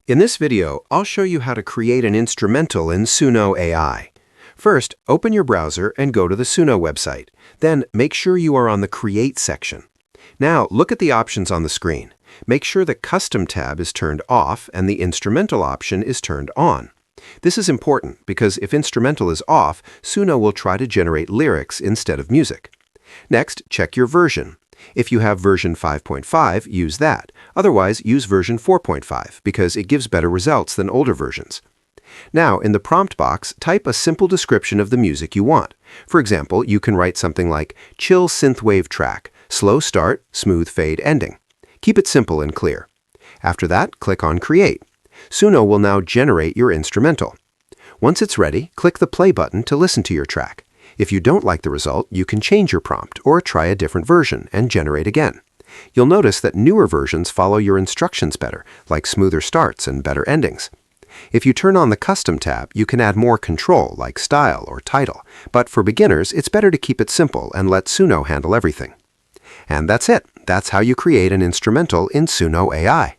In this video, I'll show you how to create an instrumental in Suno AI. First, open your browser and go to the Suno website. Then, make sure you are on the Create section. Now, look at the options on the screen. Make sure the Custom tab is turned off and the Instrumental option is turned on. This is important because if Instrumental is off, Suno will try to generate lyrics instead of music. Next, check your version. If you have version 5.5, use that. Otherwise, use version 4.5 because it gives better results than older versions. Now, in the prompt box, type a simple description of the music you want. For example, you can write something like, chill synthwave track, slow start, smooth fade ending. Keep it simple and clear. After that, click on Create. Suno will now generate your instrumental. Once it's ready, click the play button to listen to your track. If you don't like the result, you can change your prompt or try a different version and generate again. You'll notice that newer versions follow your instructions better, like smoother starts and better endings. If you turn on the Custom tab, you can add more control, like style or title. But for beginners, it's better to keep it simple and let Suno handle everything. And that's it. That's how you create an instrumental in Suno AI.